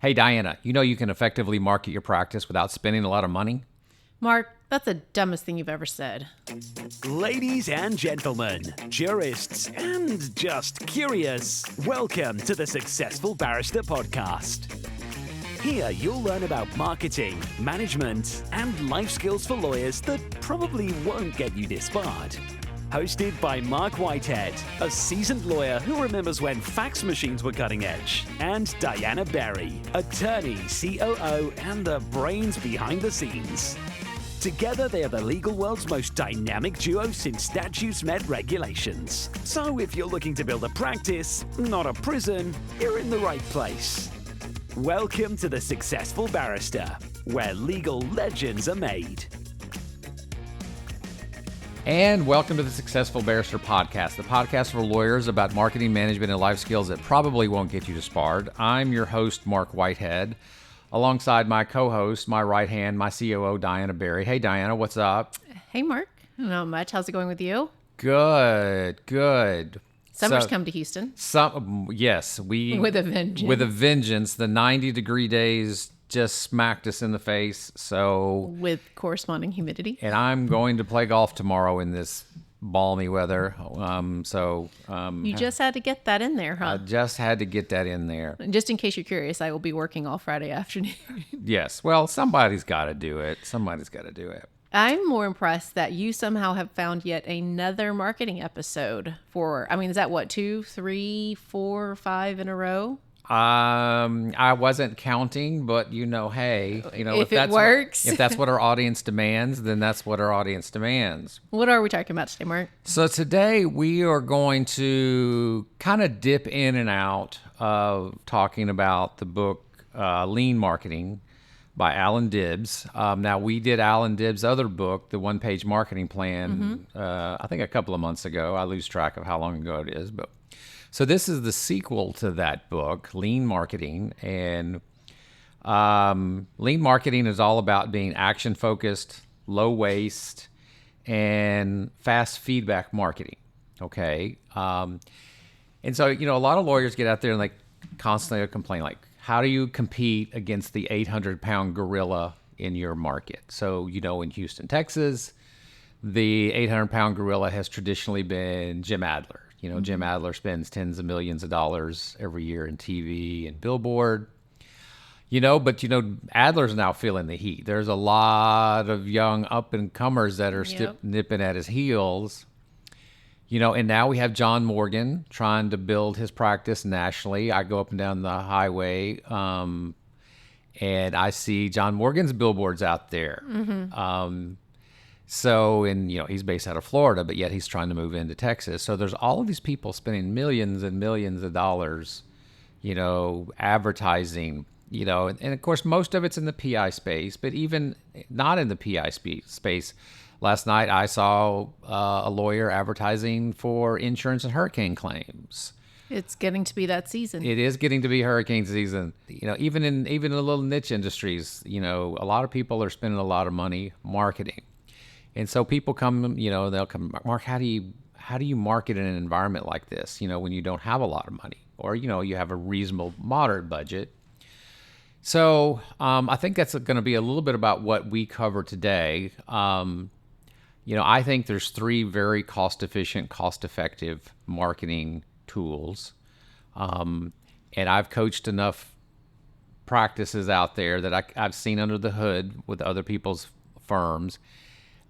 Hey, Diana, you know you can effectively market your practice without spending a lot of money? Mark, that's the dumbest thing you've ever said. Ladies and gentlemen, jurists and just curious, welcome to the Successful Barrister Podcast. Here you'll learn about marketing, management, and life skills for lawyers that probably won't get you disbarred. Hosted by Marc Whitehead, a seasoned lawyer who remembers when fax machines were cutting edge, and Diana Berry, attorney, COO, and the brains behind the scenes. Together, they are the legal world's most dynamic duo since statutes met regulations. So if you're looking to build a practice, not a prison, you're in the right place. Welcome to the Successful Barrister, where legal legends are made. And welcome to the Successful Barrister Podcast, the podcast for lawyers about marketing, management, and life skills that probably won't get you disbarred. I'm your host, Marc Whitehead, alongside my co-host, my right hand, my COO, Diana Berry. Hey, Diana, what's up? Hey, Mark. Not much. How's it going with you? Good. Summer's come to Houston. Yes, With a vengeance. With a vengeance. The 90-degree days just smacked us in the face. So, with corresponding humidity. And I'm going to play golf tomorrow in this balmy weather. You just had to get that in there, huh? I just had to get that in there. And just in case you're curious, I will be working all Friday afternoon. Yes. Well, somebody's got to do it. I'm more impressed that you somehow have found yet another marketing episode is that what, 2, 3, 4, 5 in a row? I wasn't counting, but hey, if it works, if that's what our audience demands, then that's what our audience demands. What are we talking about today, Mark? So today we are going to kind of dip in and out of talking about the book Lean Marketing by Allan Dib. Now we did Allan Dib's other book, the one-page marketing plan, I think a couple of months ago. I lose track of how long ago it is, but. So this is the sequel to that book, Lean Marketing, and Lean Marketing is all about being action-focused, low waste, and fast feedback marketing, okay? And so, a lot of lawyers get out there and constantly complain, how do you compete against the 800-pound gorilla in your market? So, in Houston, Texas, the 800-pound gorilla has traditionally been Jim Adler. Jim Adler spends tens of millions of dollars every year in TV and billboard. But Adler's now feeling the heat. There's a lot of young up-and-comers that are nipping at his heels. And now we have John Morgan trying to build his practice nationally. I go up and down the highway, and I see John Morgan's billboards out there. Mm-hmm. He's based out of Florida, but yet he's trying to move into Texas. So there's all of these people spending millions and millions of dollars, advertising, and of course, most of it's in the PI space, but even not in the PI space. Last night, I saw a lawyer advertising for insurance and hurricane claims. It's getting to be that season. It is getting to be hurricane season. Even in the little niche industries, a lot of people are spending a lot of money marketing. And so people come, they'll come, Mark, how do you market in an environment like this, when you don't have a lot of money or, you have a reasonable, moderate budget. So I think that's going to be a little bit about what we cover today. I think there's 3 very cost-efficient, cost-effective marketing tools. And I've coached enough practices out there that I've seen under the hood with other people's firms.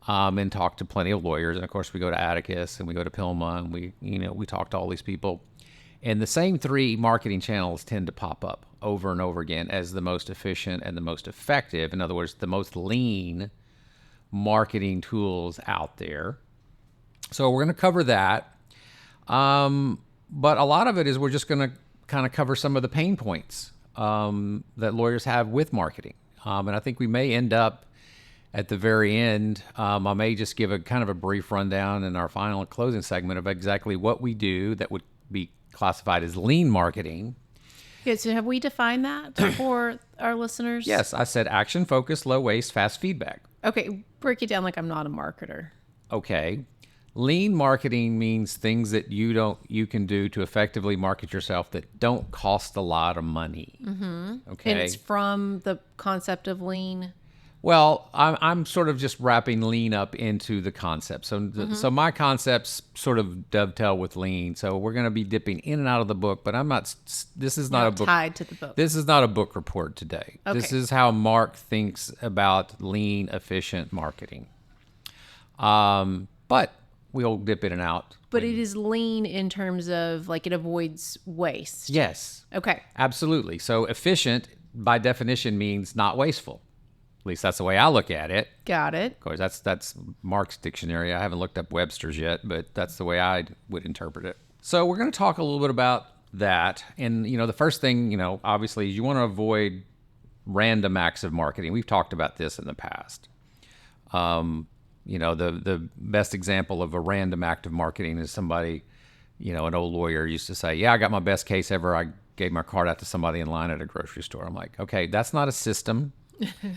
And talk to plenty of lawyers. And of course, we go to Atticus and we go to Pilma and we talk to all these people. And the same 3 marketing channels tend to pop up over and over again as the most efficient and the most effective. In other words, the most lean marketing tools out there. So we're going to cover that. But a lot of it is we're just going to kind of cover some of the pain points that lawyers have with marketing. And I think we may end up at the very end, I may just give a kind of a brief rundown in our final closing segment of exactly what we do that would be classified as lean marketing. Okay, so have we defined that for our listeners? Yes, I said action, focus, low waste, fast feedback. Okay, break it down like I'm not a marketer. Okay, Lean marketing means things that you can do to effectively market yourself that don't cost a lot of money. Mm-hmm. Okay. And it's from the concept of lean. Well, I'm sort of just wrapping lean up into the concept. So, so my concepts sort of dovetail with lean. So we're going to be dipping in and out of the book, but I'm not. This is not a book tied to the book. This is not a book report today. Okay. This is how Mark thinks about lean, efficient marketing. But we'll dip in and out. But it is lean in terms of like it avoids waste. Yes. Okay. Absolutely. So efficient by definition means not wasteful. At least that's the way I look at it. Got it. Of course, that's Mark's dictionary. I haven't looked up Webster's yet, but that's the way I would interpret it. So we're going to talk a little bit about that. And, the first thing, obviously, is you want to avoid random acts of marketing. We've talked about this in the past. The best example of a random act of marketing is somebody, an old lawyer used to say, yeah, I got my best case ever. I gave my card out to somebody in line at a grocery store. I'm like, okay, that's not a system.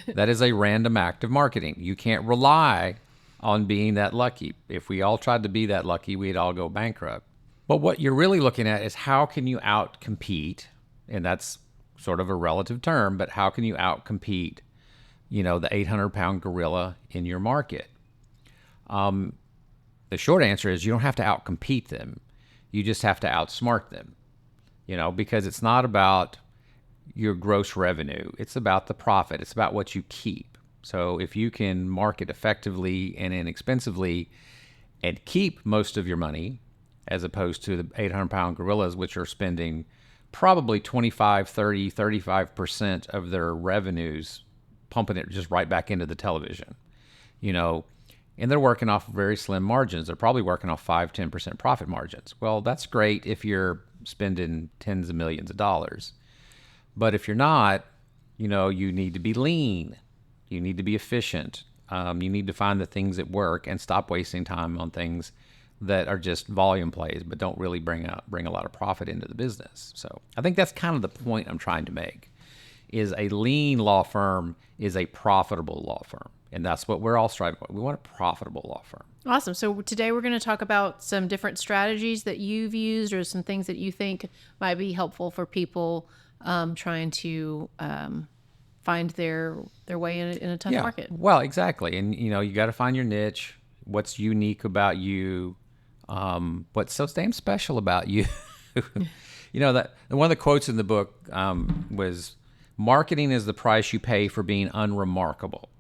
That is a random act of marketing. You can't rely on being that lucky. If we all tried to be that lucky, we'd all go bankrupt. But what you're really looking at is how can you outcompete, and that's sort of a relative term, but how can you outcompete, the 800-pound gorilla in your market? The short answer is you don't have to outcompete them. You just have to outsmart them, because it's not about your gross revenue. It's about the profit. It's about what you keep. So if you can market effectively and inexpensively and keep most of your money, as opposed to the 800-pound gorillas, which are spending probably 25, 30, 35% of their revenues, pumping it just right back into the television, and they're working off very slim margins. They're probably working off 5, 10% profit margins. Well, that's great if you're spending tens of millions of dollars. But if you're not, you need to be lean. You need to be efficient. You need to find the things that work and stop wasting time on things that are just volume plays but don't really bring a lot of profit into the business. So I think that's kind of the point I'm trying to make, is a lean law firm is a profitable law firm. And that's what we're all striving for. We want a profitable law firm. Awesome. So today we're going to talk about some different strategies that you've used or some things that you think might be helpful for people trying to find their way in a tough market. Well, exactly. And, you got to find your niche. What's unique about you? What's so damn special about you? That one of the quotes in the book was, marketing is the price you pay for being unremarkable.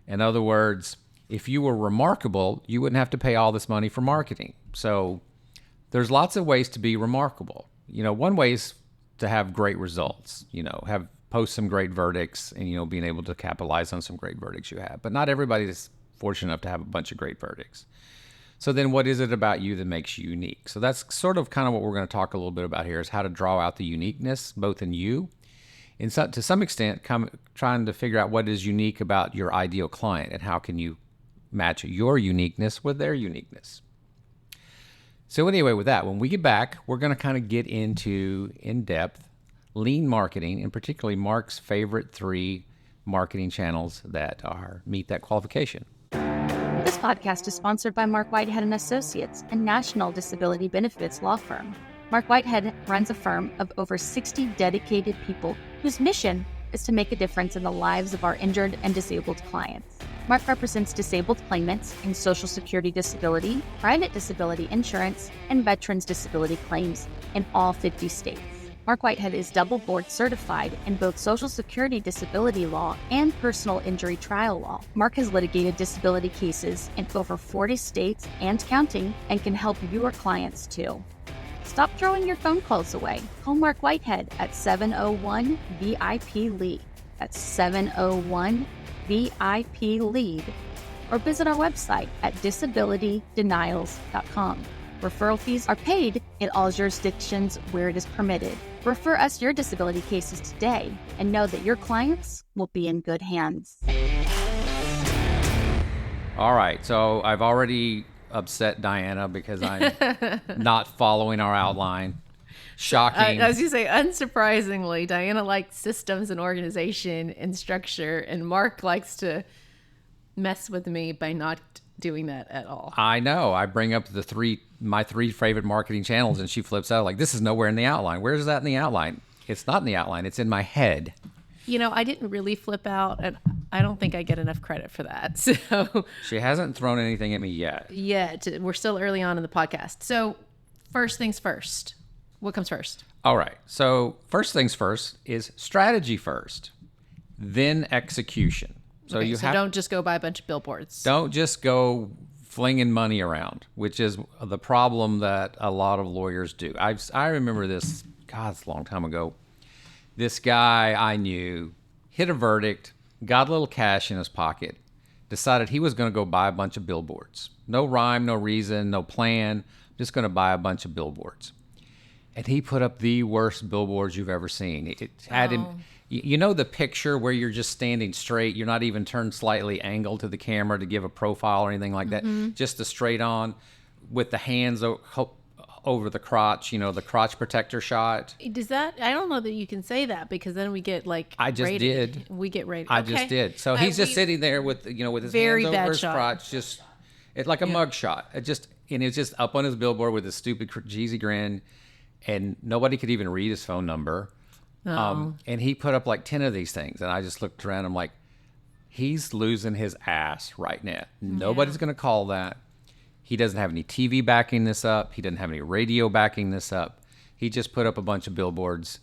In other words, if you were remarkable, you wouldn't have to pay all this money for marketing. So there's lots of ways to be remarkable. One way is to have great results, post some great verdicts and, being able to capitalize on some great verdicts you have. But not everybody is fortunate enough to have a bunch of great verdicts. So then what is it about you that makes you unique? So that's sort of kind of what we're going to talk a little bit about here, is how to draw out the uniqueness both in you and to some extent trying to figure out what is unique about your ideal client and how can you match your uniqueness with their uniqueness. So anyway, with that, when we get back, we're going to kind of get into in-depth lean marketing, and particularly Mark's favorite 3 marketing channels that meet that qualification. This podcast is sponsored by Marc Whitehead Associates, a national disability benefits law firm. Marc Whitehead runs a firm of over 60 dedicated people whose mission is to make a difference in the lives of our injured and disabled clients. Marc represents disabled claimants in Social Security disability, private disability insurance, and veterans disability claims in all 50 states. Marc Whitehead is double board certified in both Social Security disability law and personal injury trial law. Marc has litigated disability cases in over 40 states and counting and can help your clients too. Stop throwing your phone calls away. Call Marc Whitehead at 701-VIP-LEAD. That's 701-VIP-LEAD. Or visit our website at disabilitydenials.com. Referral fees are paid in all jurisdictions where it is permitted. Refer us your disability cases today and know that your clients will be in good hands. All right, so I've already upset Diana because I'm not following our outline. Shocking. As you say, unsurprisingly, Diana likes systems and organization and structure, and Mark likes to mess with me by not doing that at all. I know. I bring up my three favorite marketing channels, and she flips out like, this is nowhere in the outline. Where is that in the outline? It's not in the outline. It's in my head. I didn't really flip out, and I don't think I get enough credit for that. So She hasn't thrown anything at me yet. we're still early on in the podcast. So first things first. What comes first? All right. So first things first is strategy first, then execution. So Okay, don't just go buy a bunch of billboards. Don't just go flinging money around, which is the problem that a lot of lawyers do. I remember this, God, it's a long time ago. This guy I knew hit a verdict, got a little cash in his pocket, decided he was going to go buy a bunch of billboards. No rhyme, no reason, no plan, just going to buy a bunch of billboards. And he put up the worst billboards you've ever seen. It had him, you know, the picture where you're just standing straight, you're not even turned slightly angled to the camera to give a profile or anything like that, just a straight on with the hands over the crotch, the crotch protector shot. Does that? I don't know that you can say that because then we get I just rated. did. We get rated. I Okay. just did. So he's just sitting there with his Very hands bad over his shot. crotch, just it's like a mug shot. And it's just up on his billboard with his stupid cheesy grin, and nobody could even read his phone number. And he put up like 10 of these things, and I just looked around. I'm like, he's losing his ass right now. Nobody's going to call that. He doesn't have any TV backing this up. He doesn't have any radio backing this up. He just put up a bunch of billboards.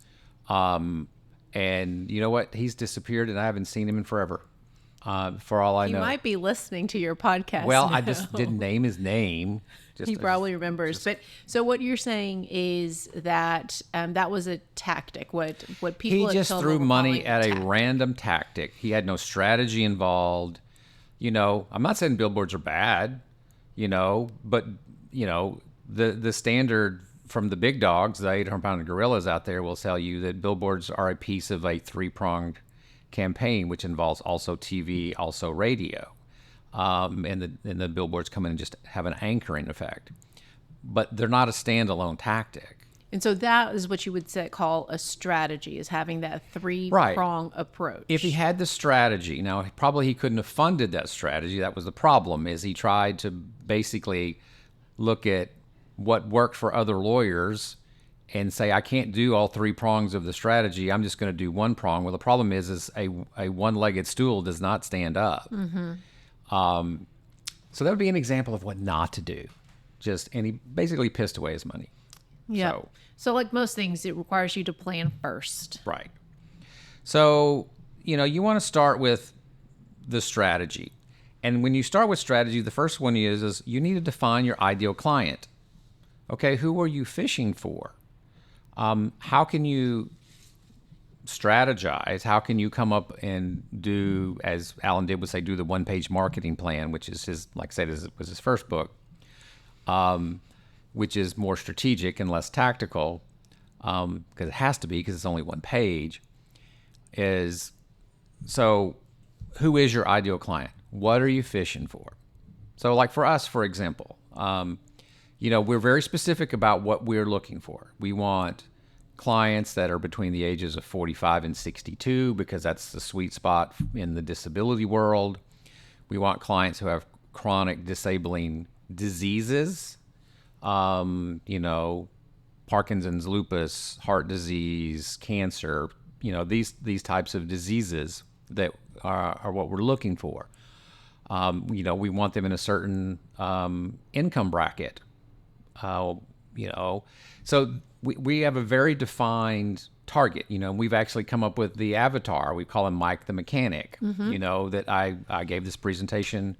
And you know what? He's disappeared, and I haven't seen him in forever. For all I know. He might be listening to your podcast. Well, now. I just didn't name his name. He probably remembers. But so what you're saying is that that was a tactic. What people He at just Tilda threw were money calling at a tactic. random tactic. He had no strategy involved. I'm not saying billboards are bad, but the standard from the big dogs, the 800-pound gorillas out there, will tell you that billboards are a piece of a three-pronged campaign, which involves also TV, also radio. And the billboards come in and just have an anchoring effect. But they're not a standalone tactic. And so that is what you would call a strategy, is having that three-prong approach. If he had the strategy, now probably he couldn't have funded that strategy. That was the problem, is he tried to basically look at what worked for other lawyers and say, I can't do all three prongs of the strategy. I'm just going to do one prong. Well, the problem is a one-legged stool does not stand up. So that would be an example of what not to do. And he basically pissed away his money. Yeah. So like most things, it requires you to plan first. Right. So, you want to start with the strategy. And when you start with strategy, the first one is you need to define your ideal client. Okay, who are you fishing for? How can you strategize? How can you come up and do, as Allan Dib would say, do the one-page marketing plan, which is was his first book, which is more strategic and less tactical, because it has to be, because it's only one page. So who is your ideal client? What are you fishing for? So like for us, for example, we're very specific about what we're looking for. We want clients that are between the ages of 45 and 62, because that's the sweet spot in the disability world. We want clients who have chronic disabling diseases, Parkinson's, lupus, heart disease, cancer, these types of diseases that are what we're looking for. We want them in a certain income bracket. So we have a very defined target. We've actually come up with the avatar. We call him Mike the Mechanic. That I gave this presentation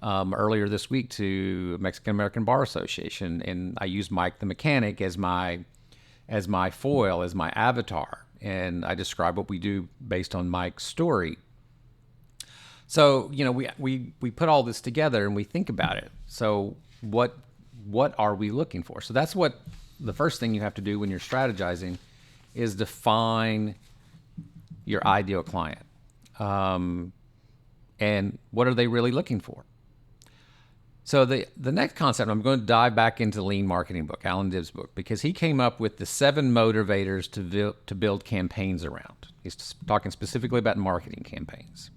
earlier this week to Mexican American Bar Association, and I used Mike the Mechanic as my foil, as my avatar, and I describe what we do based on Mike's story. So we put all this together and we think about it. So what are we looking for? So that's what the first thing you have to do when you're strategizing is define your ideal client. And what are they really looking for? So the next concept, I'm going to dive back into the Lean Marketing book, Allan Dib's book, because he came up with the 7 motivators to build campaigns around. He's talking specifically about marketing campaigns.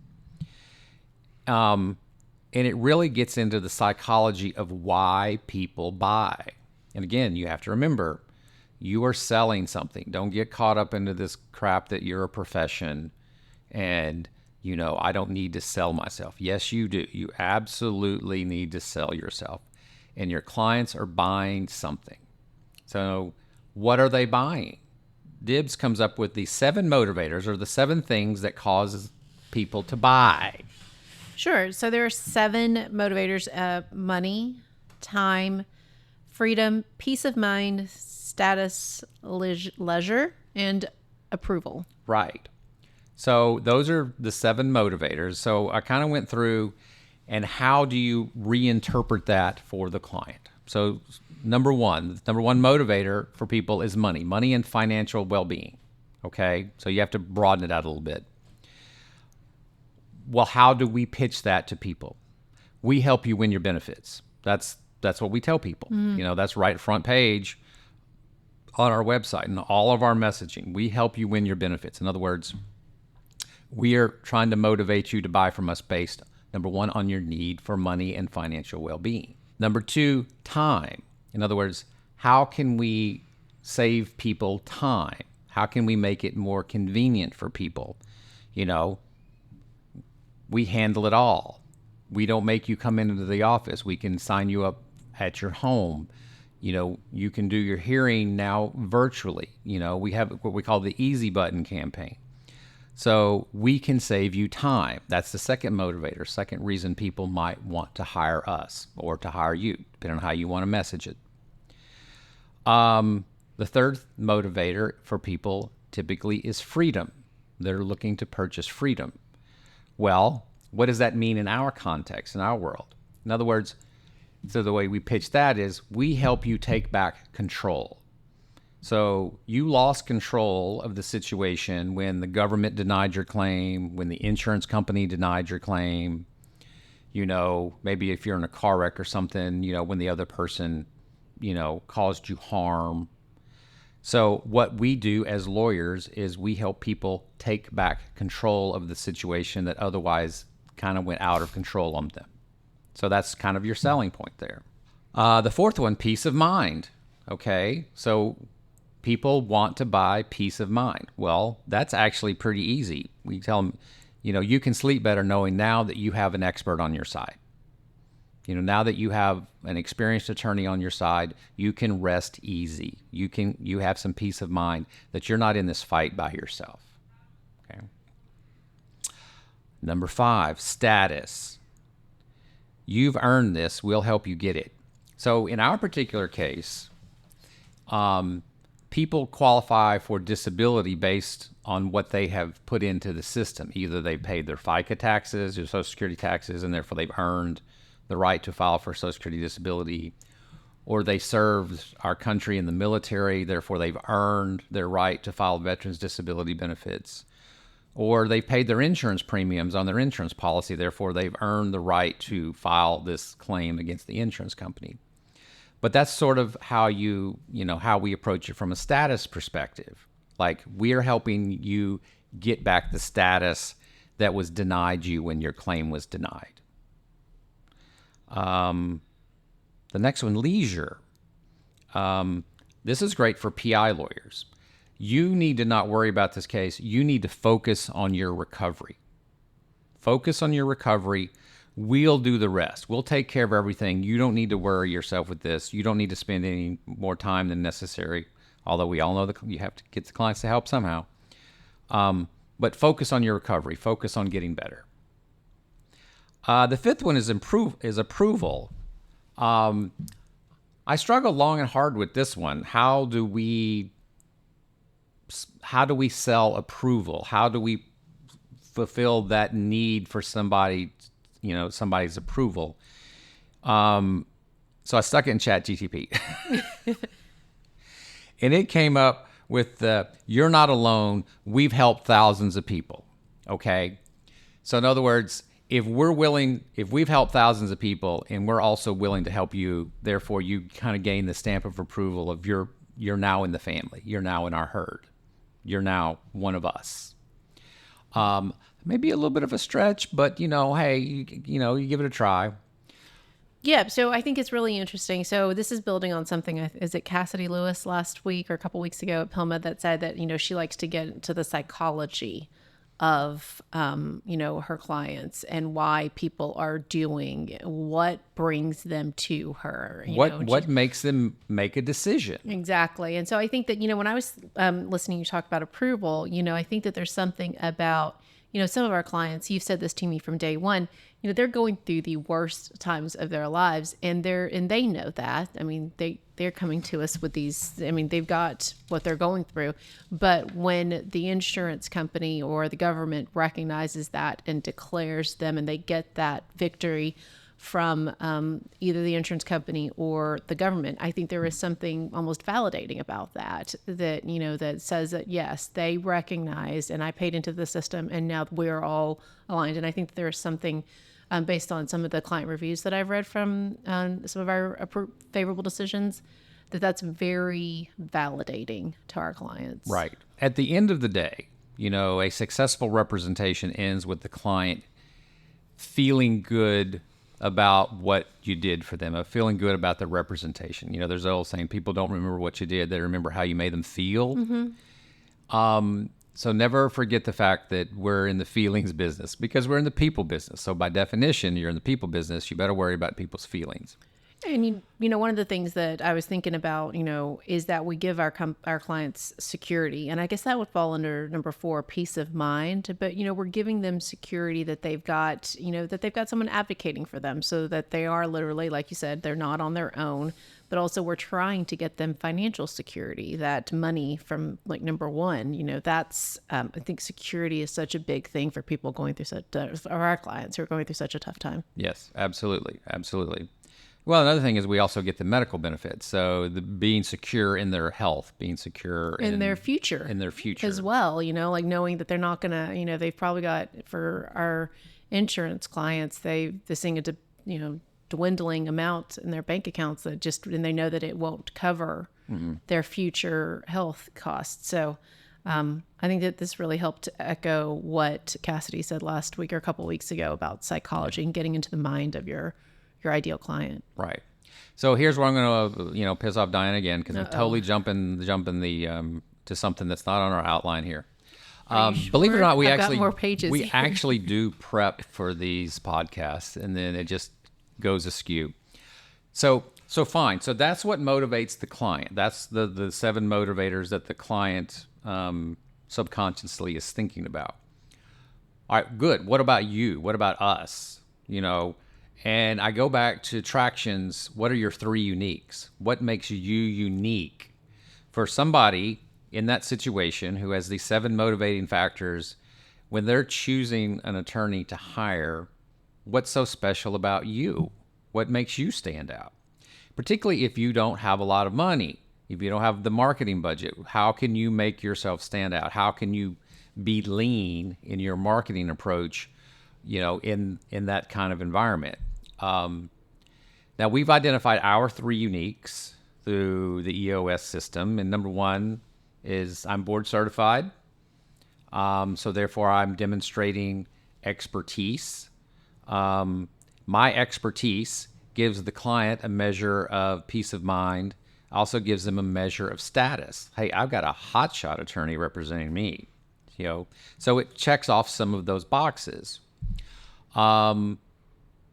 And it really gets into the psychology of why people buy. And again, you have to remember, you are selling something. Don't get caught up into this crap that you're a profession and, I don't need to sell myself. Yes, you do. You absolutely need to sell yourself. And your clients are buying something. So what are they buying? Dibs comes up with the 7 motivators, or the 7 things that causes people to buy. Sure. So there are 7 motivators: money, time, freedom, peace of mind, status, leisure, and approval. Right. So those are the 7 motivators. So I kind of went through, and how do you reinterpret that for the client? So the number one motivator for people is money and financial well-being. Okay. So you have to broaden it out a little bit. Well, how do we pitch that to people? We help you win your benefits. That's what we tell people. That's right front page on our website and all of our messaging. We help you win your benefits. In other words, we are trying to motivate you to buy from us based, number 1, on your need for money and financial well-being. Number 2, time. In other words, how can we save people time? How can we make it more convenient for people? We handle it all. We don't make you come into the office. We can sign you up at your home. You can do your hearing now virtually. We have what we call the Easy Button campaign. So we can save you time. That's the second motivator, second reason people might want to hire us or to hire you, depending on how you want to message it. The third motivator for people typically is freedom. They're looking to purchase freedom. Well, what does that mean in our context, in our world? In other words, so the way we pitch that is we help you take back control. So you lost control of the situation when the government denied your claim, when the insurance company denied your claim, maybe if you're in a car wreck or something, when the other person, caused you harm. So what we do as lawyers is we help people take back control of the situation that otherwise kind of went out of control on them. So that's kind of your selling point there. The fourth one, peace of mind. Okay, so people want to buy peace of mind. Well, that's actually pretty easy. We tell them, you can sleep better knowing now that you have an expert on your side. Now that you have an experienced attorney on your side, you can rest easy. You have some peace of mind that you're not in this fight by yourself. Okay. Number 5, status. You've earned this. We'll help you get it. So in our particular case, people qualify for disability based on what they have put into the system. Either they paid their FICA taxes or Social Security taxes, and therefore they've earned the right to file for Social Security disability, or they served our country in the military, therefore they've earned their right to file veterans disability benefits, or they paid their insurance premiums on their insurance policy, therefore they've earned the right to file this claim against the insurance company. But that's sort of how how we approach it from a status perspective. Like, we're helping you get back the status that was denied you when your claim was denied. The next one, leisure. This is great for PI lawyers. You need to not worry about this case. You need to focus on your recovery. Focus on your recovery. We'll do the rest. We'll take care of everything. You don't need to worry yourself with this. You don't need to spend any more time than necessary, although we all know that you have to get the clients to help somehow. But focus on your recovery. Focus on getting better. The fifth one is approval. I struggled long and hard with this one. How do we sell approval? How do we fulfill that need for somebody's approval? So I stuck it in ChatGPT. And it came up with you're not alone. We've helped thousands of people. Okay. So in other words, if we've helped thousands of people and we're also willing to help you, therefore you kind of gain the stamp of approval of you're now in the family. You're now in our herd. You're now one of us. maybe a little bit of a stretch, but hey, you give it a try. Yeah, so I think it's really interesting. So this is building on something, is it Cassidy Lewis last week or a couple weeks ago at PILMA that said that, she likes to get into the psychology of, her clients and why people are doing what brings them to her. What makes them make a decision? Exactly. And so I think that, when I was listening you talk about approval, I think that there's something about, some of our clients, you've said this to me from day one, they're going through the worst times of their lives, and they know that. I mean, they're coming to us with these, they've got what they're going through. But when the insurance company or the government recognizes that and declares them, and they get that victory from either the insurance company or the government, I think there is something almost validating about that that says that, yes, they recognize, and I paid into the system, and now we're all aligned. And I think that there is something based on some of the client reviews that I've read from some of our favorable decisions, that's very validating to our clients. Right. At the end of the day, a successful representation ends with the client feeling good about what you did for them, of feeling good about the representation. There's the old saying, people don't remember what you did, they remember how you made them feel. Mm-hmm. So never forget the fact that we're in the feelings business, because we're in the people business. So by definition, you're in the people business, you better worry about people's feelings. And one of the things that I was thinking about, is that we give our clients security, and I guess that would fall under number 4, peace of mind. But we're giving them security that they've got, that they've got someone advocating for them, so that they are literally, like you said, they're not on their own. But also, we're trying to get them financial security, that money from number 1. That's I think security is such a big thing for people going through or our clients who are going through such a tough time. Yes, absolutely, absolutely. Well, another thing is we also get the medical benefits. So being secure in their health, being secure in their future. In their future. As well, knowing that they're not going to, they've probably got, for our insurance clients, they're seeing a, dwindling amount in their bank accounts and they know that it won't cover their future health costs. So I think that this really helped echo what Cassidy said last week or a couple of weeks ago about psychology and getting into the mind of your ideal client. Right. So here's where I'm going to, piss off Diana again, because I'm totally jumping the to something that's not on our outline here. Sure? Believe it or not, I've got more pages we here. actually do prep for these podcasts, and then it just goes askew. So fine. So that's what motivates the client. That's the 7 motivators that the client subconsciously is thinking about. All right, good. What about you? What about us? And I go back to Traction's, what are your 3 uniques? What makes you unique? For somebody in that situation who has these 7 motivating factors, when they're choosing an attorney to hire, what's so special about you? What makes you stand out? Particularly if you don't have a lot of money, if you don't have the marketing budget, how can you make yourself stand out? How can you be lean in your marketing approach, in that kind of environment? Now, we've identified our 3 uniques through the EOS system, and number 1 is I'm board certified, so therefore I'm demonstrating expertise. My expertise gives the client a measure of peace of mind, also gives them a measure of status. Hey, I've got a hotshot attorney representing me, so it checks off some of those boxes.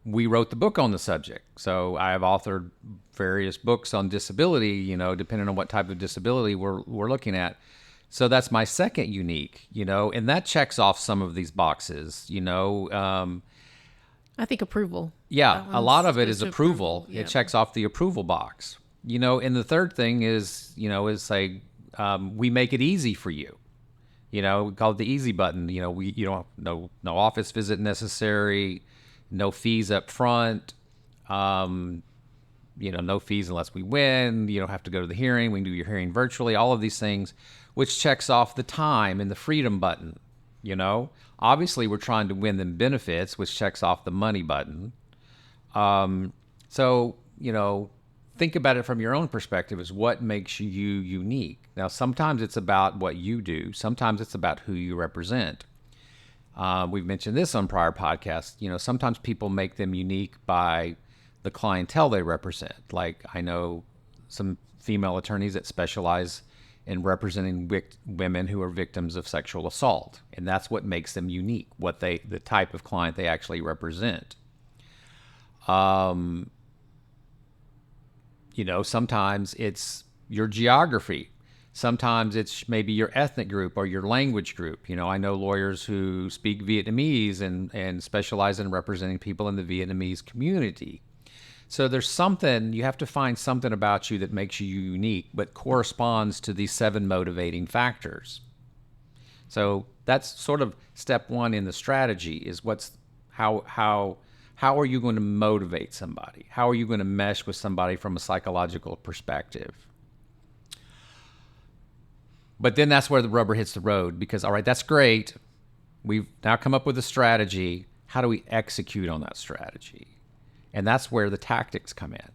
We wrote the book on the subject. So I have authored various books on disability, depending on what type of disability we're looking at. So that's my second unique, and that checks off some of these boxes, I think approval. Yeah, a lot of it is approval. Yeah. It checks off the approval box, and the third thing is, is like, we make it easy for you. We call it the easy button. You don't no office visit necessary, no fees up front, no fees unless we win. You don't have to go to the hearing. We can do your hearing virtually. All of these things, which checks off the time and the freedom button. Obviously we're trying to win them benefits, which checks off the money button. So think about it from your own perspective as what makes you unique. Now, sometimes it's about what you do. Sometimes it's about who you represent. We've mentioned this on prior podcasts. Sometimes people make them unique by the clientele they represent. Like I know some female attorneys that specialize in representing women who are victims of sexual assault, and that's what makes them unique. The type of client they actually represent. Sometimes it's your geography. Sometimes it's maybe your ethnic group or your language group. I know lawyers who speak Vietnamese and specialize in representing people in the Vietnamese community. So you have to find something about you that makes you unique, but corresponds to these 7 motivating factors. So that's sort of step 1 in the strategy is how are you going to motivate somebody? How are you going to mesh with somebody from a psychological perspective? But then that's where the rubber hits the road because, all right, that's great. We've now come up with a strategy. How do we execute on that strategy? And that's where the tactics come in.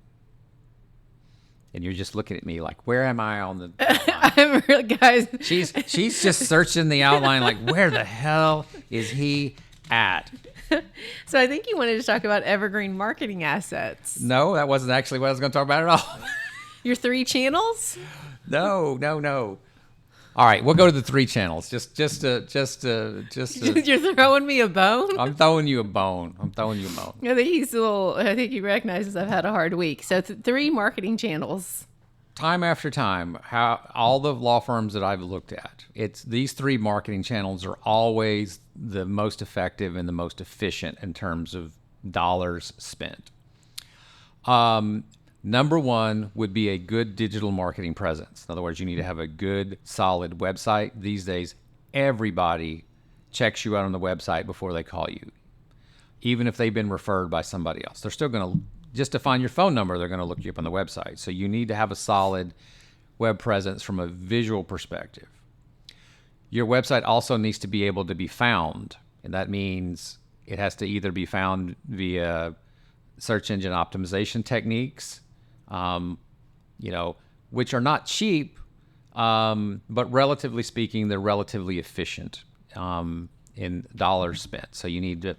And you're just looking at me like, where am I on the I'm real, guys. She's just searching the outline like, where the hell is he at? So I think you wanted to talk about evergreen marketing assets. No, that wasn't actually what I was going to talk about at all. Your 3 channels? No. All right, we'll go to the 3 channels. Just You're throwing me a bone? I'm throwing you a bone. I think he recognizes I've had a hard week. So 3 marketing channels. Time after time, all the law firms that I've looked at, these 3 marketing channels are always the most effective and the most efficient in terms of dollars spent. Number 1 would be a good digital marketing presence. In other words, you need to have a good, solid website. These days, everybody checks you out on the website before they call you, even if they've been referred by somebody else. They're still going to, just to find your phone number, they're going to look you up on the website. So you need to have a solid web presence from a visual perspective. Your website also needs to be able to be found, and that means it has to either be found via search engine optimization techniques, which are not cheap, but relatively speaking, they're relatively efficient in dollars spent. So you need to,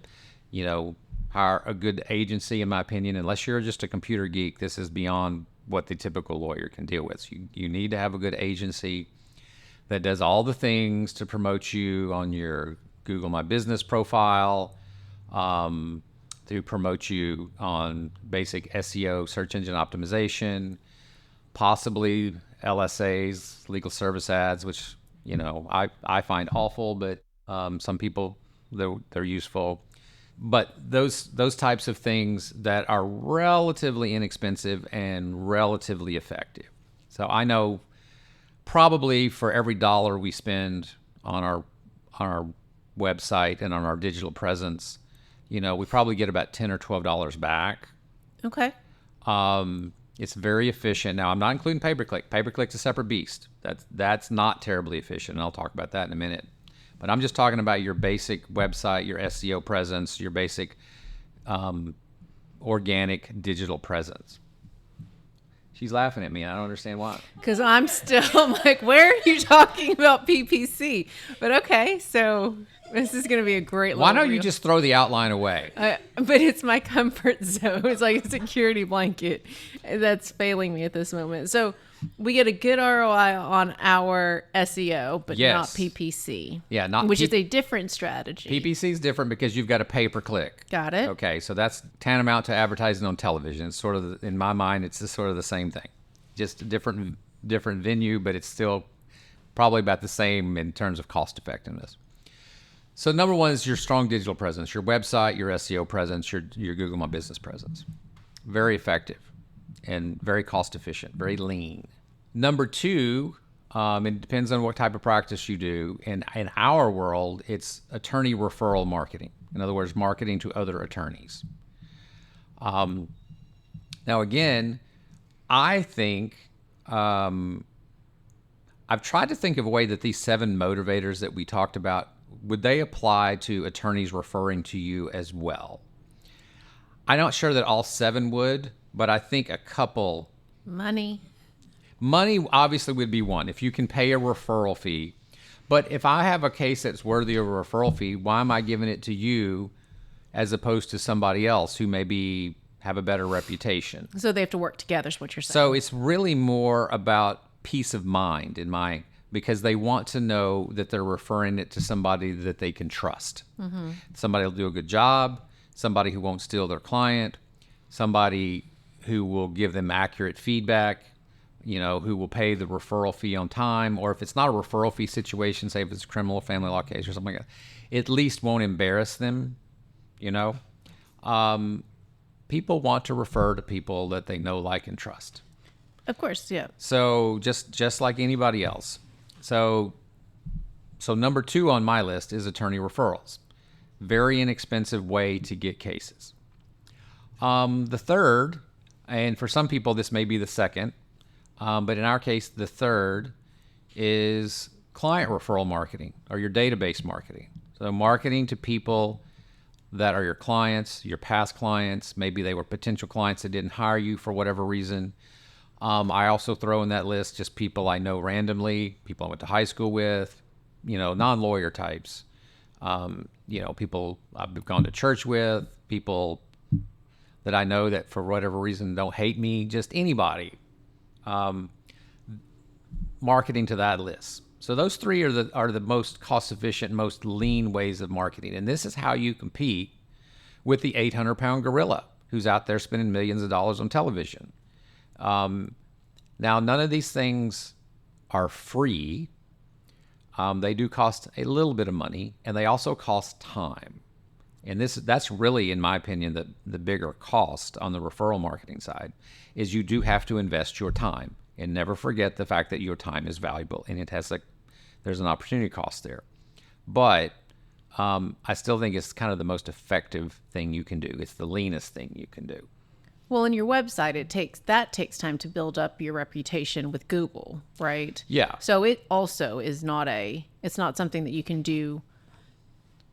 hire a good agency, in my opinion. Unless you're just a computer geek, this is beyond what the typical lawyer can deal with. So you need to have a good agency that does all the things to promote you on your Google My Business profile, to promote you on basic SEO, search engine optimization, possibly LSAs, legal service ads, which, I find awful, but some people, they're useful. But those types of things that are relatively inexpensive and relatively effective. So I know probably for every dollar we spend on our website and on our digital presence, we probably get about $10 or $12 back. Okay. It's very efficient. Now, I'm not including pay-per-click. Pay-per-click's a separate beast. That's not terribly efficient, and I'll talk about that in a minute. But I'm just talking about your basic website, your SEO presence, your basic organic digital presence. She's laughing at me. I don't understand why. Because I'm like, where are you talking about PPC? But okay, so this is going to be a great Why don't you just throw the outline away? But it's my comfort zone. It's like a security blanket that's failing me at this moment. So we get a good ROI on our SEO, but not PPC. Yeah, which is a different strategy. PPC is different because you've got a pay-per-click. Got it. Okay, so that's tantamount to advertising on television. It's sort of, in my mind, it's just sort of the same thing. Just a different venue, but it's still probably about the same in terms of cost effectiveness. So number 1 is your strong digital presence, your website, your SEO presence, your Google My Business presence. Very effective and very cost efficient, very lean. Number 2, it depends on what type of practice you do. In our world, it's attorney referral marketing. In other words, marketing to other attorneys. Now, again, I think I've tried to think of a way that these 7 motivators that we talked about, would they apply to attorneys referring to you as well? I'm not sure that all 7 would, but I think a couple. Money Money obviously would be one. If you can pay a referral fee, But if I have a case that's worthy of a referral fee, why am I giving it to you as opposed to somebody else who maybe have a better reputation? So they have to work together is what you're saying. So it's really more about peace of mind because they want to know that they're referring it to somebody that they can trust. Somebody will do a good job, somebody who won't steal their client, somebody who will give them accurate feedback, who will pay the referral fee on time, or if it's not a referral fee situation, say if it's a criminal or family law case or something like that, at least won't embarrass them, People want to refer to people that they know, like, and trust. Of course, yeah. So just like anybody else. So number 2 on my list is attorney referrals. Very inexpensive way to get cases. The third, and for some people this may be the second, but in our case the third is client referral marketing or your database marketing. So marketing to people that are your clients, your past clients. Maybe they were potential clients that didn't hire you for whatever reason. I also throw in that list just people I know randomly, people I went to high school with, non-lawyer types, people I've gone to church with, people that I know that for whatever reason don't hate me, just anybody. Marketing to that list. So those 3 are the most cost-efficient, most lean ways of marketing. And this is how you compete with the 800-pound gorilla who's out there spending millions of dollars on television. Now, none of these things are free. They do cost a little bit of money, and they also cost time. And that's really, in my opinion, the bigger cost on the referral marketing side is you do have to invest your time. And never forget the fact that your time is valuable, and there's an opportunity cost there. But I still think it's kind of the most effective thing you can do. It's the leanest thing you can do. Well, in your website, takes time to build up your reputation with Google, right? Yeah. So it also is it's not something that you can do,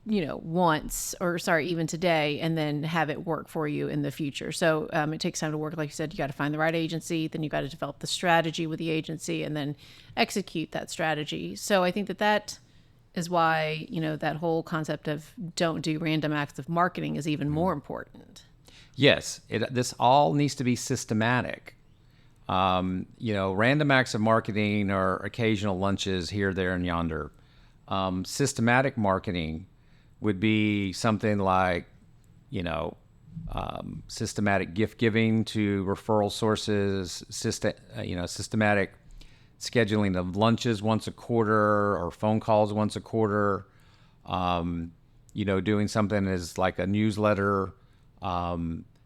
even today, and then have it work for you in the future. So it takes time to work. Like you said, you got to find the right agency, then you got to develop the strategy with the agency, and then execute that strategy. So I think that is why, that whole concept of don't do random acts of marketing is even more important. Yes, this all needs to be systematic. Random acts of marketing or occasional lunches here, there, and yonder. Systematic marketing would be something like, systematic gift giving to referral sources, systematic scheduling of lunches once a quarter or phone calls once a quarter, doing something as like a newsletter,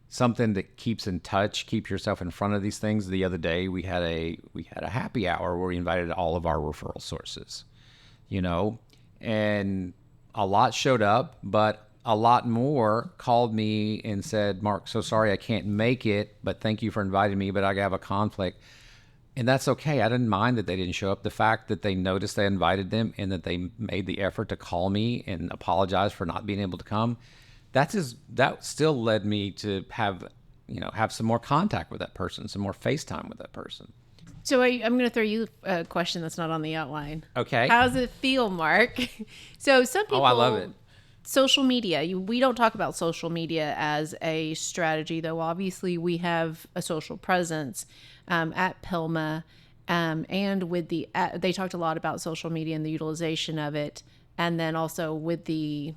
something that keeps in touch, keep yourself in front of these things. The other day we had a happy hour where we invited all of our referral sources, and a lot showed up, but a lot more called me and said, Mark, so sorry I can't make it, but thank you for inviting me, but I have a conflict. And that's okay. I didn't mind that they didn't show up. The fact that they noticed I invited them and that they made the effort to call me and apologize for not being able to come, that still led me to have some more contact with that person, some more FaceTime with that person. So I'm going to throw you a question that's not on the outline. Okay. How does it feel, Mark? So some people... Oh, I love it. Social media. We don't talk about social media as a strategy, though obviously we have a social presence at PILMA. And with they talked a lot about social media and the utilization of it. And then also with the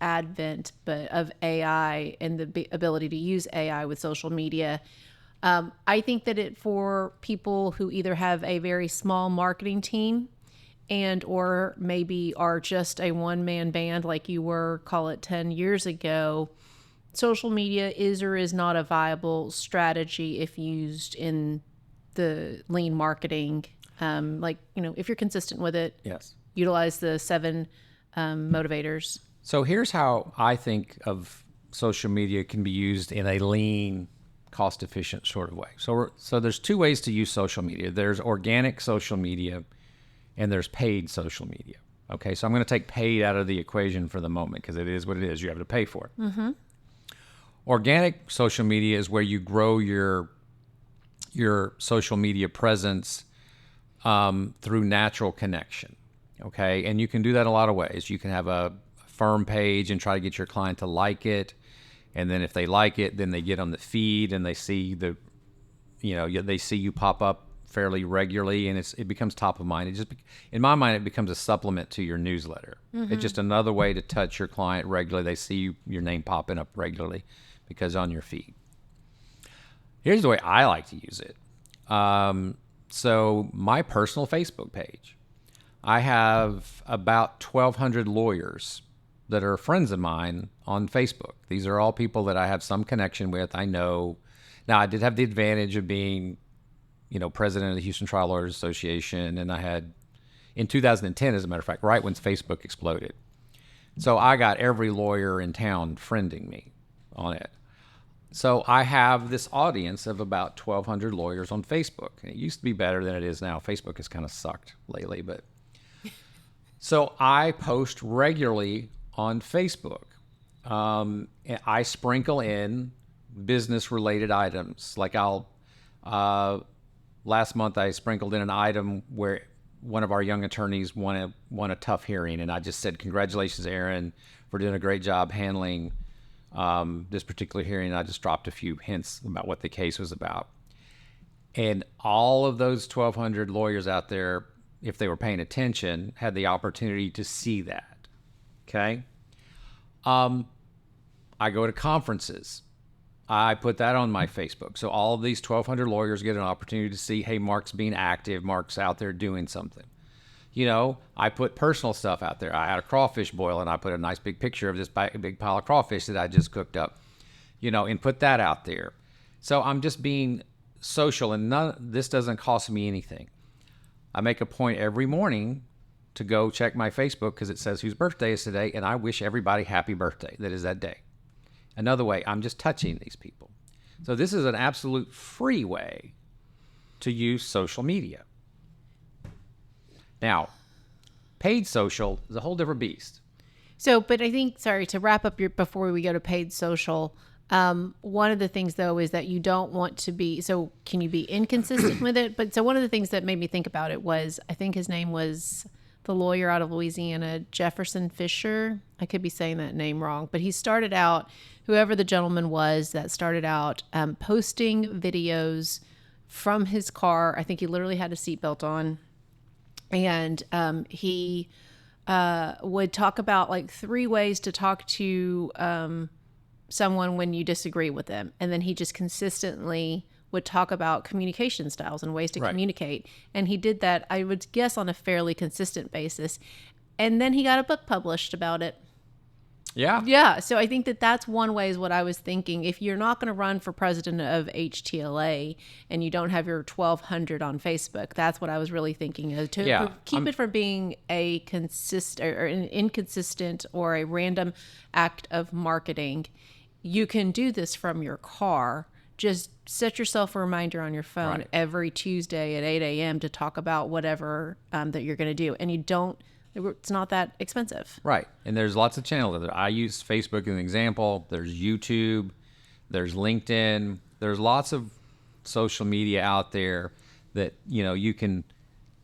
advent of AI and the ability to use AI with social media. I think that for people who either have a very small marketing team or maybe are just a one-man band like you were, call it 10 years ago, social media is or is not a viable strategy if used in the lean marketing. If you're consistent with it, yes, utilize the 7 motivators. So here's how I think of social media can be used in a lean, cost-efficient sort of way. So there's 2 ways to use social media. There's organic social media and there's paid social media. Okay, so I'm going to take paid out of the equation for the moment because it is what it is. You have to pay for it. Mm-hmm. Organic social media is where you grow your social media presence through natural connection. Okay, and you can do that a lot of ways. You can have a firm page and try to get your client to like it, and then if they like it, then they get on the feed and they see they see you pop up fairly regularly, and it becomes top of mind. In my mind, it becomes a supplement to your newsletter. It's just another way to touch your client regularly. They see your name popping up regularly because on your feed. Here's the way I like to use it. So my personal Facebook page, I have about 1,200 lawyers that are friends of mine on Facebook. These are all people that I have some connection with. I know. Now, I did have the advantage of being, president of the Houston Trial Lawyers Association, and I had, in 2010, as a matter of fact, right when Facebook exploded. So I got every lawyer in town friending me on it. So I have this audience of about 1,200 lawyers on Facebook. And it used to be better than it is now. Facebook has kind of sucked lately, but so I post regularly on Facebook. And I sprinkle in business-related items. Like last month I sprinkled in an item where one of our young attorneys won a tough hearing, and I just said, "Congratulations, Aaron, for doing a great job handling this particular hearing." And I just dropped a few hints about what the case was about. And all of those 1,200 lawyers out there, if they were paying attention, had the opportunity to see that. Okay? I go to conferences. I put that on my Facebook. So all of these 1,200 lawyers get an opportunity to see, hey, Mark's being active. Mark's out there doing something. I put personal stuff out there. I had a crawfish boil, and I put a nice big picture of this big pile of crawfish that I just cooked up, and put that out there. So I'm just being social, and this doesn't cost me anything. I make a point every morning to go check my Facebook because it says whose birthday is today, and I wish everybody happy birthday that is that day. Another way, I'm just touching these people. So this is an absolute free way to use social media. Now, paid social is a whole different beast. So, but I think, sorry, to wrap up before we go to paid social, one of the things though is that you don't want to be, so can you be inconsistent with it? But so one of the things that made me think about it was, I think his name was the lawyer out of Louisiana, Jefferson Fisher. I could be saying that name wrong, but he started out, whoever the gentleman was that started out posting videos from his car. I think he literally had a seatbelt on. And he would talk about like 3 ways to talk to someone when you disagree with them. And then he just consistently would talk about communication styles and ways to communicate. And he did that, I would guess, on a fairly consistent basis. And then he got a book published about it. Yeah. Yeah. So I think that's one way is what I was thinking. If you're not going to run for president of HTLA and you don't have your 1,200 on Facebook, that's what I was really thinking of to keep it from being a consistent or an inconsistent or a random act of marketing. You can do this from your car. Just set yourself a reminder on your phone every Tuesday at 8 a.m. to talk about whatever that you're going to do. And it's not that expensive. Right. And there's lots of channels there. I use Facebook as an example. There's YouTube. There's LinkedIn. There's lots of social media out there that, you can,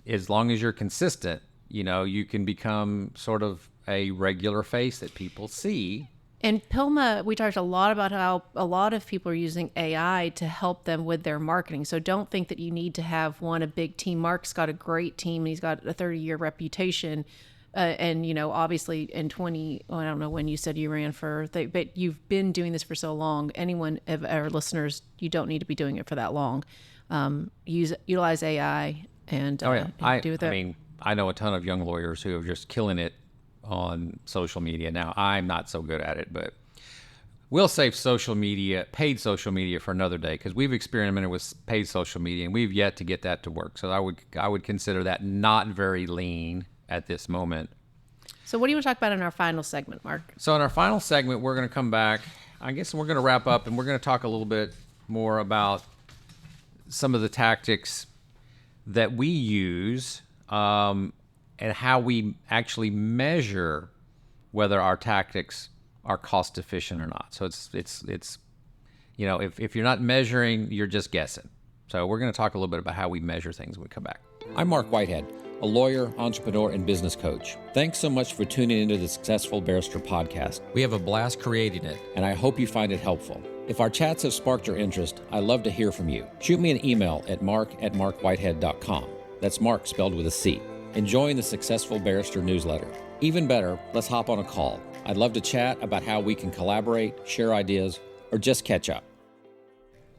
as long as you're consistent, you can become sort of a regular face that people see. And PILMA, we talked a lot about how a lot of people are using AI to help them with their marketing. So don't think that you need to have a big team. Mark's got a great team. He's got a 30-year reputation. And, obviously in I don't know when you said you ran but you've been doing this for so long. Anyone of our listeners, you don't need to be doing it for that long. Utilize AI and do with it. I know a ton of young lawyers who are just killing it on social media. Now, I'm not so good at it, but we'll save paid social media for another day because we've experimented with paid social media and we've yet to get that to work. So I would consider that not very lean at this moment. So what do you want to talk about in our final segment, Mark? So in our final segment, we're going to come back, I guess we're going to wrap up and we're going to talk a little bit more about some of the tactics that we use and how we actually measure whether our tactics are cost efficient or not. So it's if you're not measuring, you're just guessing. So we're going to talk a little bit about how we measure things when we come back. I'm Mark Whitehead, a lawyer, entrepreneur, and business coach. Thanks so much for tuning into the Successful Barrister podcast. We have a blast creating it, and I hope you find it helpful. If our chats have sparked your interest, I'd love to hear from you. Shoot me an email at mark@markwhitehead.com. That's Mark spelled with a C. Enjoying the Successful Barrister newsletter. Even better, let's hop on a call. I'd love to chat about how we can collaborate, share ideas, or just catch up.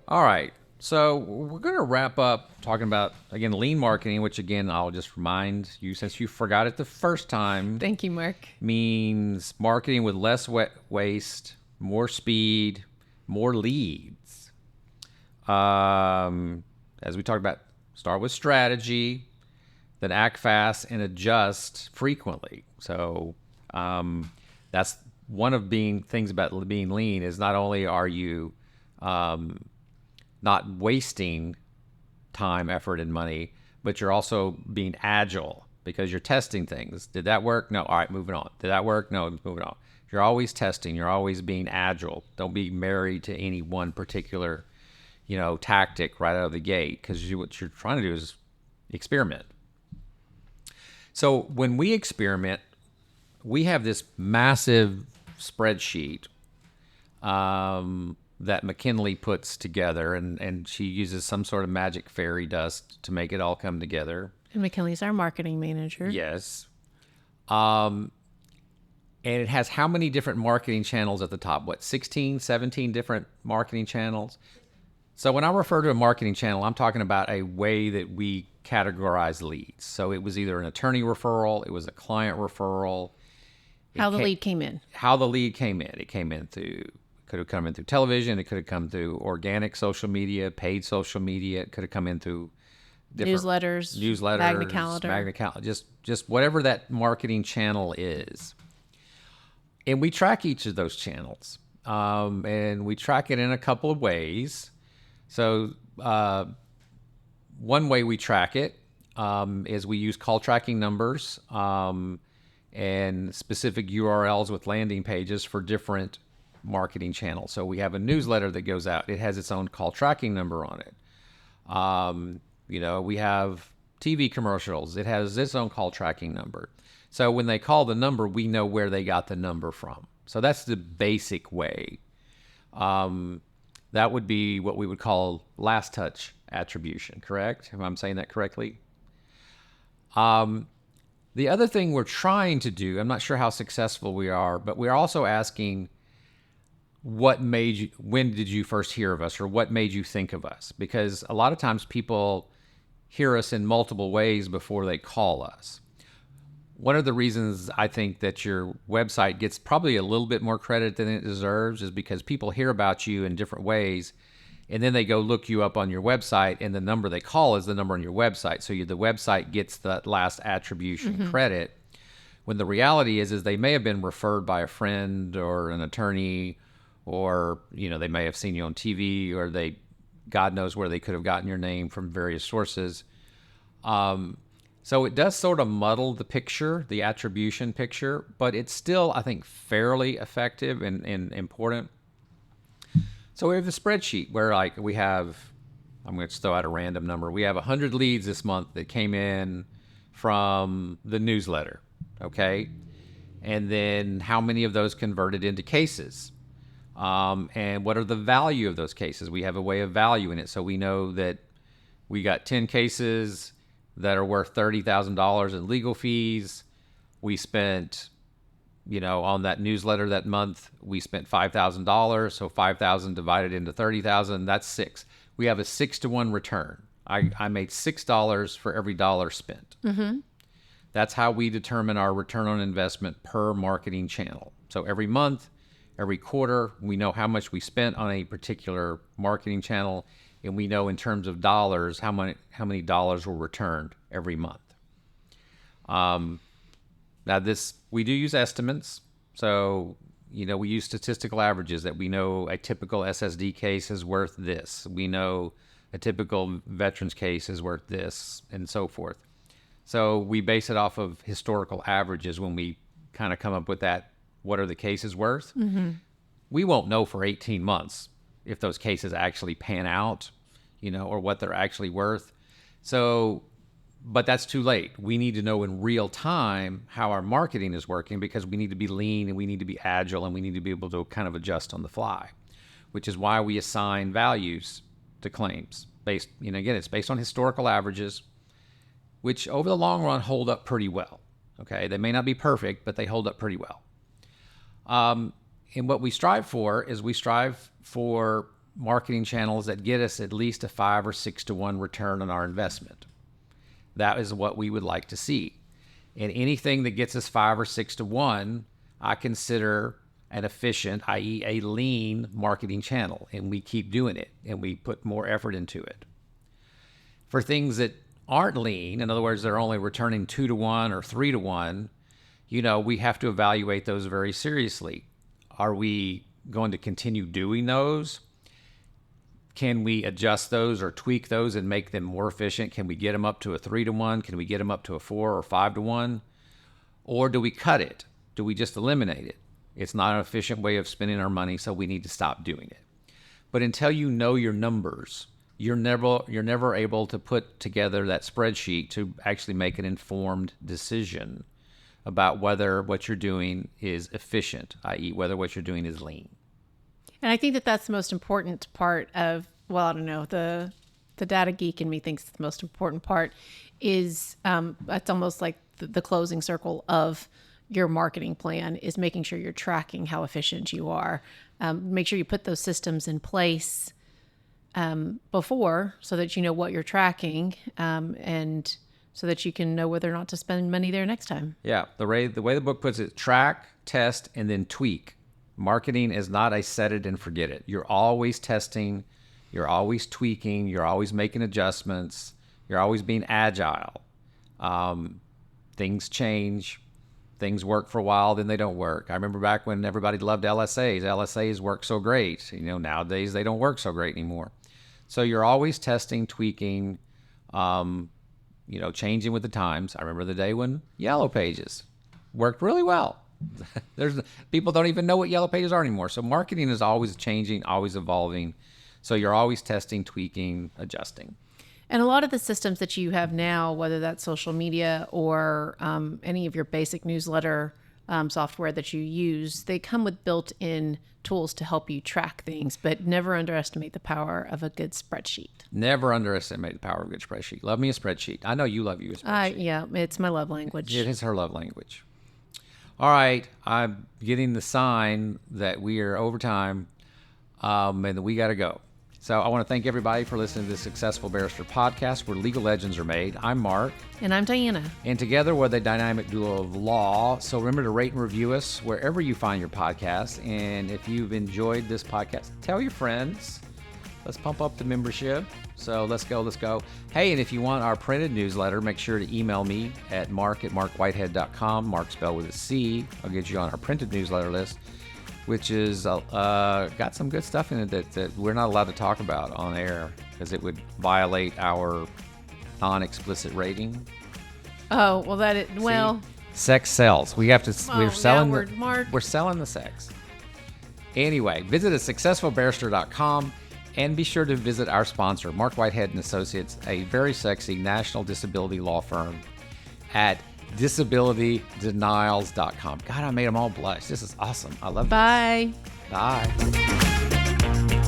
All right. So we're going to wrap up talking about, again, lean marketing, which, again, I'll just remind you, since you forgot it the first time. Thank you, Mark. Means marketing with less waste, more speed, more leads. As we talked about, start with strategy, then act fast and adjust frequently. So that's one of things about being lean is not only are you not wasting time, effort, and money, but you're also being agile because you're testing things. Did that work? No. All right, moving on. Did that work? No, moving on. You're always testing. You're always being agile. Don't be married to any one particular, tactic right out of the gate, because what you're trying to do is experiment. So when we experiment, we have this massive spreadsheet that McKinley puts together, and she uses some sort of magic fairy dust to make it all come together. And McKinley's our marketing manager. Yes. And it has how many different marketing channels at the top? 16, 17 different marketing channels? So when I refer to a marketing channel, I'm talking about a way that we categorize leads. So it was either an attorney referral, it was a client referral. How the lead came in. How the lead came in. It could have come in through television. It could have come through organic social media, paid social media. It could have come in through newsletters, Magna Calendar, just whatever that marketing channel is. And we track each of those channels, and we track it in a couple of ways. So one way we track it is we use call tracking numbers and specific URLs with landing pages for different marketing channels. So we have a newsletter that goes out. It has its own call tracking number on it. We have TV commercials. It has its own call tracking number. So when they call the number, we know where they got the number from. So that's the basic way. That would be what we would call last touch attribution, correct? If I'm saying that correctly. The other thing we're trying to do, I'm not sure how successful we are, but we're also asking, when did you first hear of us, or what made you think of us? Because a lot of times people hear us in multiple ways before they call us. One of the reasons I think that your website gets probably a little bit more credit than it deserves is because people hear about you in different ways, and then they go look you up on your website, and the number they call is the number on your website. So the website gets that last attribution credit, when the reality is they may have been referred by a friend or an attorney, or they may have seen you on TV, or God knows where they could have gotten your name from various sources. So it does sort of muddle the picture, the attribution picture, but it's still, I think, fairly effective and important. So we have the spreadsheet where we have, I'm going to throw out a random number. We have 100 leads this month that came in from the newsletter, okay? And then how many of those converted into cases? And what are the value of those cases? We have a way of valuing it. So we know that we got 10 cases that are worth $30,000 in legal fees. We spent, on that newsletter that month, we spent $5,000. So 5,000 divided into 30,000, that's 6. We have a 6-to-1 return. I made $6 for every dollar spent. Mm-hmm. That's how we determine our return on investment per marketing channel. So every month, every quarter, we know how much we spent on a particular marketing channel, and we know in terms of dollars how many dollars were returned every month. Now we do use estimates. So, we use statistical averages that we know a typical SSD case is worth this. We know a typical veterans case is worth this, and so forth. So we base it off of historical averages when we kind of come up with that. What are the cases worth? Mm-hmm. We won't know for 18 months if those cases actually pan out, or what they're actually worth. So But that's too late. We need to know in real time how our marketing is working, because we need to be lean and we need to be agile and we need to be able to kind of adjust on the fly, which is why we assign values to claims based, again, it's based on historical averages, which over the long run hold up pretty well. Okay. They may not be perfect, but they hold up pretty well. And what we strive for is marketing channels that get us at least a 5 or 6 to 1 return on our investment. That is what we would like to see. And anything that gets us 5 or 6 to 1, I consider an efficient, i.e. a lean marketing channel. And we keep doing it and we put more effort into it. For things that aren't lean, in other words, they're only returning 2 to 1 or 3 to 1, we have to evaluate those very seriously. Are we going to continue doing those? Can we adjust those or tweak those and make them more efficient? Can we get them up to a 3 to 1? Can we get them up to a 4 or 5 to 1? Or do we cut it? Do we just eliminate it? It's not an efficient way of spending our money, so we need to stop doing it. But until you know your numbers, you're never able to put together that spreadsheet to actually make an informed decision about whether what you're doing is efficient, i.e. whether what you're doing is lean. And I think that that's the most important part of, well, I don't know, the data geek in me thinks the most important part is it's almost like the closing circle of your marketing plan is making sure you're tracking how efficient you are. Make sure you put those systems in place before so that you know what you're tracking and so that you can know whether or not to spend money there next time. Yeah, the way the book puts it, track, test, and then tweak. Marketing is not a set it and forget it. You're always testing, you're always tweaking, you're always making adjustments, you're always being agile. Things change, things work for a while, then they don't work. I remember back when everybody loved LSAs. LSAs work so great. Nowadays they don't work so great anymore. So you're always testing, tweaking, changing with the times. I remember the day when Yellow Pages worked really well. People don't even know what Yellow Pages are anymore. So marketing is always changing, always evolving. So you're always testing, tweaking, adjusting. And a lot of the systems that you have now, whether that's social media or any of your basic newsletter software that you use, they come with built-in tools to help you track things, but never underestimate the power of a good spreadsheet. Never underestimate the power of a good spreadsheet. Love me a spreadsheet. I know you love you a spreadsheet. Yeah, it's my love language. It is her love language. All right, I'm getting the sign that we are over time and that we got to go. So I want to thank everybody for listening to the Successful Barrister podcast, where legal legends are made. I'm Mark. And I'm Diana. And together we're the dynamic duo of law. So remember to rate and review us wherever you find your podcast. And if you've enjoyed this podcast, tell your friends. Let's pump up the membership. So let's go. Hey, and if you want our printed newsletter, make sure to email me at mark@markwhitehead.com. Mark spelled with a C. I'll get you on our printed newsletter list, which is got some good stuff in it that we're not allowed to talk about on air because it would violate our non-explicit rating. Oh, well, sex sells. We have to. We're selling. We're selling the sex. Anyway, visit us successfulbarrister.com and be sure to visit our sponsor, Marc Whitehead Associates, a very sexy national disability law firm, at disabilitydenials.com. God, I made them all blush. This is awesome. I love Bye. this. Bye.